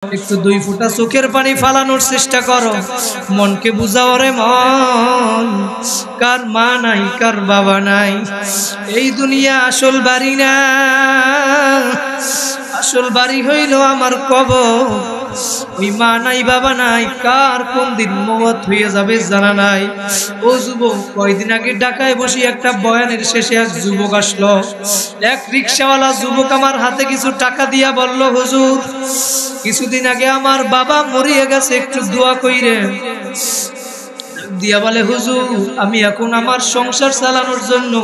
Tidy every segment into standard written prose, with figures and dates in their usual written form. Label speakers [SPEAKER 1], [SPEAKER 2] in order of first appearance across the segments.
[SPEAKER 1] একটু দুই ফোঁটা চোখের পানি ফালানোর চেষ্টা করো, মনকে বুঝাও রে মন। কার মা নাই, কার বাবা নাই, এই দুনিয়া আসল বাড়ি না। আসল বাড়ি হইল আমার কবর। ওই মা নাই, বাবা নাই, কার কোন দিন মওত হয়ে যাবে জানা নাই। ও যুবক, কয়দিন আগে ঢাকায় বসে একটা বয়ানের শেষে এক যুবক আসলো। এক রিকশাওয়ালা যুবক আমার হাতে কিছু টাকা দিয়া বলল, হুজুর কিছুদিন আগে আমার বাবা মরিয়া গেছে, একটু দোয়া কইরেন। দিয়া বলে, হুজুর আমি এখন আমার সংসার চালানোর জন্য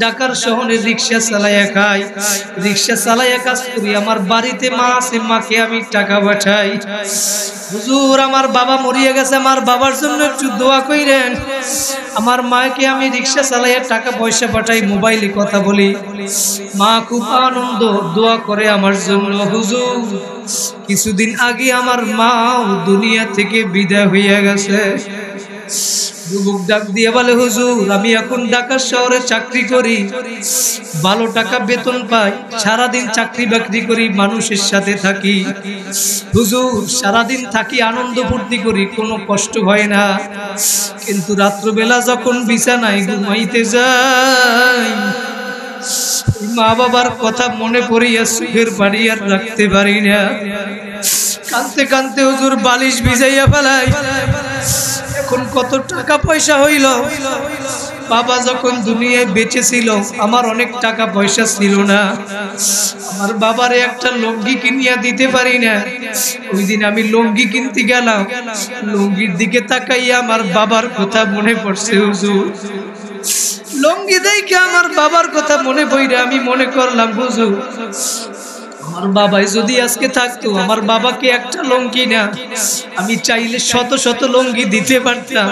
[SPEAKER 1] ঢাকার শহরে রিক্সা চালাইয়া খাই, রিক্সা চালাইয়া কাজ করি। আমার বাড়িতে মা আছে, মাকে আমি টাকা পাঠাই। হুজুর আমার বাবা মরিয়া গেছে, আমার বাবার জন্য একটু দোয়া কইরেন। আমার মাকে আমি রিক্সা চালাইয়া টাকা পয়সা পাঠাই, মোবাইলে কথা বলি, মা খুব আনন্দ দোয়া করে আমার জন্য। হুজুর কিছুদিন আগে আমার মাও দুনিয়া থেকে বিদায় হইয়া গেছে। যুবক ডাক দিয়ে বলে, হুজুর আমি এখন ঢাকা শহরে চাকরি করি, ভালো টাকা বেতন পাই, সারাদিন চাকরি বাকরি করি, মানুষের সাথে থাকি। হুজুর সারাদিন থাকি, আনন্দ ফুর্তি করি, কোনো কষ্ট হয় না। কিন্তু রাত্রবেলা যখন বিছানায় ঘুমাইতে যাই, মা বাবার কথা মনে পড়িয়া সুখের বাড়ি আর রাখতে পারি না। কাঁদতে কাঁদতে হুজুর বালিশ ভিজাইয়া ফেলাই। এখন কত টাকা পয়সা হইল, বাবা যখন দুনিয়ায় বেঁচে ছিল আমার অনেক টাকা পয়সা ছিল না, আমার বাবারে একটা লুঙ্গি কিনিয়া দিতে পারি না। ওই দিন আমি লুঙ্গি কিনতে গেলাম, লুঙ্গির দিকে তাকাইয়া আমার বাবার কথা মনে পড়ছে। হুজুর লুঙ্গি দেখে আমার বাবার কথা মনে পড়ে আমি মনে করলাম, হুজুর আমার বাবাই যদি আজকে থাকতো, আমার বাবাকে একটা লুঙ্গি না আমি চাইলে শত শত লুঙ্গি দিতে পারতাম।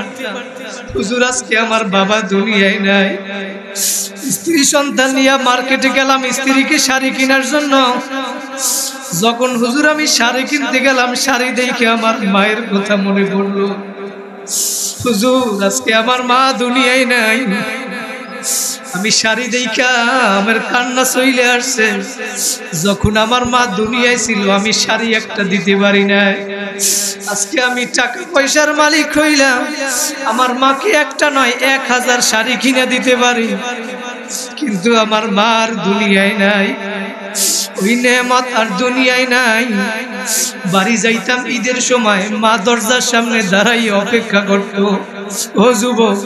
[SPEAKER 1] হুজুর আজকে আমার বাবা দুনিয়ায় নাই। স্ত্রী সন্তান নিয়ে মার্কেটে গেলাম স্ত্রীকে শাড়ি কেনার জন্য। যখন হুজুর আমি শাড়ি কিনতে গেলাম, শাড়ি দেখে আমার মায়ের কথা মনে পড়লো। হুজুর আজকে আমার মা দুনিয়ায় নাই। আমি শাড়ি দেখা আমার কান্না চলে আসছে। যখন আমার মা দুনিয়ায় ছিল আমি শাড়ি একটা দিতে পারি নাই। আজকে আমি টাকা পয়সার মালিক হইলাম, আমার মাকে একটা নয় 1000 শাড়ি কিনে দিতে পারি, কিন্তু আমার মার দুনিয়ায় নাই। ওই নেয়ামত আর দুনিয়ায় নাই। বাড়ি যাইতাম ঈদের সময়, মা দরজার সামনে দাঁড়াইয়া অপেক্ষা করত। ও যুবক,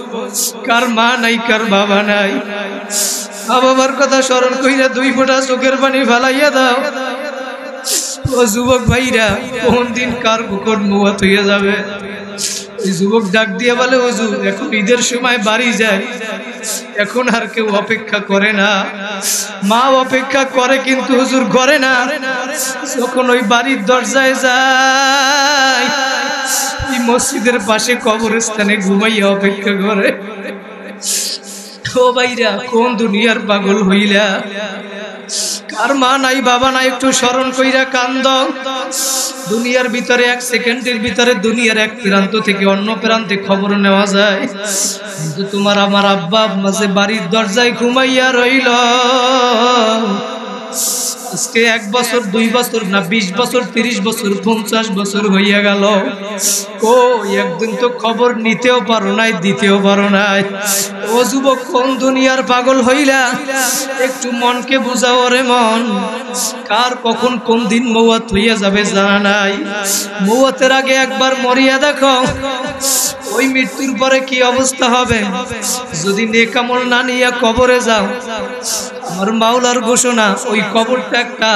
[SPEAKER 1] কার মা নাই, কার বাবা নাই, মা বাবার কথা স্মরণ কইরা দুই ফোঁটা চোখের পানি ফালাইয়া দাও। ও যুবক ভাইরা, কোন দিন কার কখন মওত হইয়া যাবে। এই যুবক ডাক দিয়ে বলে, হুজুর এখন ঈদের সময় বাড়ি যায়, এখন আর কেউ অপেক্ষা করে না। মা অপেক্ষা করে কিন্তু হুজুর করে না। যখন ওই বাড়ির দরজায় যায়, এই মসজিদের পাশে কবরস্থানে ঘুমাইয়া অপেক্ষা করে। ও ভাইরা, কোন দুনিয়ার পাগল হইলা। কার মা নাই, বাবা নাই, একটু স্মরণ কইরা কান্দ। দুনিয়ার ভিতরে এক সেকেন্ডের ভিতরে দুনিয়ার এক প্রান্ত থেকে অন্য প্রান্তে খবর নেওয়া যায়, কিন্তু তোমার আমার আব্বা আম্মা যে বাড়ির দরজায় ঘুমাইয়া রইল, আজকে 1 বছর 2 বছর না 20 বছর 30 বছর 50 বছর হইয়া গেল। ও একদিন তো খবর নিতেও পারো নাই, দিতেও পারো নাই। ও যুবক, কোন দুনিয়ার পাগল হইলা। একটু মনকে বুঝাও রে মন। কার কখন কোন দিন মওত হইয়া যাবে জানা নাই। মওতের আগে একবার মরিয়া দেখো, ওই মৃত্যুর পরে কি অবস্থা হবে। যদি নেক আমল না নিয়ে কবরে যাও, আমার মাওলার ঘোষণা ওই কবরটা একটা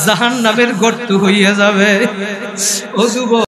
[SPEAKER 1] জাহান্নামের গর্ত হইয়া যাবে। ও যুবক।